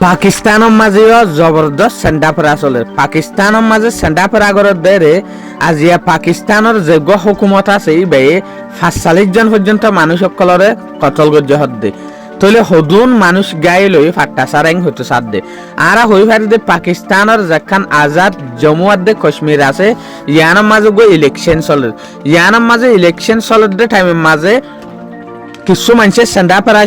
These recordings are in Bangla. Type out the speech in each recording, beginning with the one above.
পাকিস্তানৰ মাজেও জবৰদস্ত চেণ্ডাফেৰা চলে পাকিস্তানৰ মাজে চেণ্ডাফেৰা আগৰত দেৰে আজিয়া পাকিস্তানৰ যোগ্য হুকুমত আছে এই বে ৪৫ জন পৰ্যন্ত মানুষসকলৰে কতল গজ্য হদ্দে তলে হদুন মানুষ গাই লৈ ফাট্টা সারেং হইতো সাদে আরা হই ফারিদে পাকিস্তানের যেখান আজাদ জম্মু আর কাশ্মীর আছে ইয়ানোর মাঝে গো ইলেকশন চলে ইয়ানোর মাঝে ইলেকশন চলে দে টাইমের মাঝে কিছু মানুষের সেন্ডা পড়া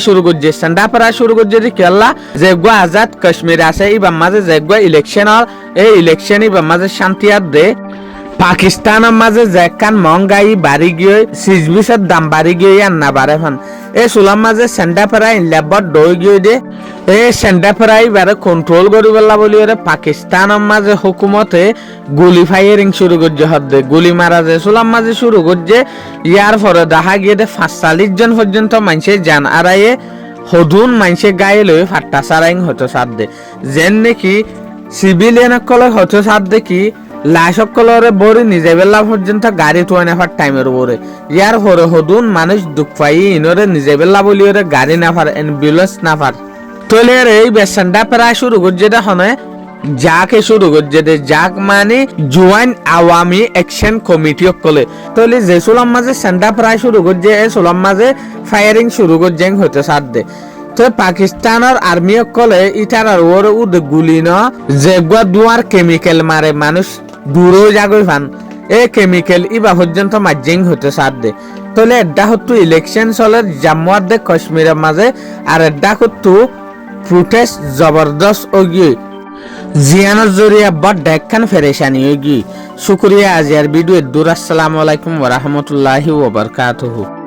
শুরু করছে যে কেলা যেগো আজাদ কাশ্মীর আছে এবার মাঝে যেগো ইলেকশনের এই ইলেকশন এবার মাঝে শান্তি আর দে পাকিস্তানের মাঝে যেখান মহঙ্গাই বাড়ি গিয়ে সিজবিসের দাম বাড়ি গিয়ে আর না বাড়ে ফান এই চুলার মাঝে সেন্ডা ফেরাই লেবত দৈ গিয়ে দে এই সেন্ডা ফেরাই বারে কন্ট্রোল করি বললা বলি পাকিস্তানের মাঝে হুকুমতে গুলি ফায়ারিং শুরু করছে হদ্দে গুলি মারা যে চুলার মাঝে শুরু করছে ইয়ার পরে দেখা গিয়ে ৪৫ জন পর্যন্ত মানুষের জান আড়াইয়ে হদুন মানুষের গায়ে লই ফাট্টা সারাইং হতো সাদে যেন নাকি সিভিলিয়ান কলে হতো সাদে কি লাশকলরে বড়ি নিজে বেলা পর্যন্ত গাড়ি তুই নেফার টাইমের উপরে ইয়ার পরে হদুন মানুষ দুঃখ পাই ইনরে নিজে বেলা বলি ওরে গাড়ি নাফার অ্যাম্বুলেন্স নাফার তলে এই বেসনটা প্রায় শুরু করছে হনে যাকে শুরু করছে যাক মানে জোয়ান আওয়ামী অ্যাকশন কমিটি কলে তলে যে সোলাম মাঝে সেন্ডা প্রায় শুরু করছে এই সোলাম মাঝে ফায়ারিং শুরু করছে হতে সাথ দে তো পাকিস্তানের আর্মি কলে ইটার ওর উদ গুলি ন যেগুয়া দুয়ার কেমিক্যাল মারে মানুষ দূরও যাগই ফান এই কেমিক্যাল ইবা পর্যন্ত মার্জিং হতে সাথ দে তলে এড্ডা হতো ইলেকশন চলে জম্মু আর কাশ্মীরের মাঝে আর এড্ডা হতো প্রোটেস্ট জবরদস্ত ওগি জিয়ানোর জরিয়া বড় দেখখান ফেরেশানি ওগি শুক্রিয়া আজিয়ার ভিডিও দূর আসসালামু আলাইকুম ওয়া রাহমাতুল্লাহি ওয়া বারাকাতুহু।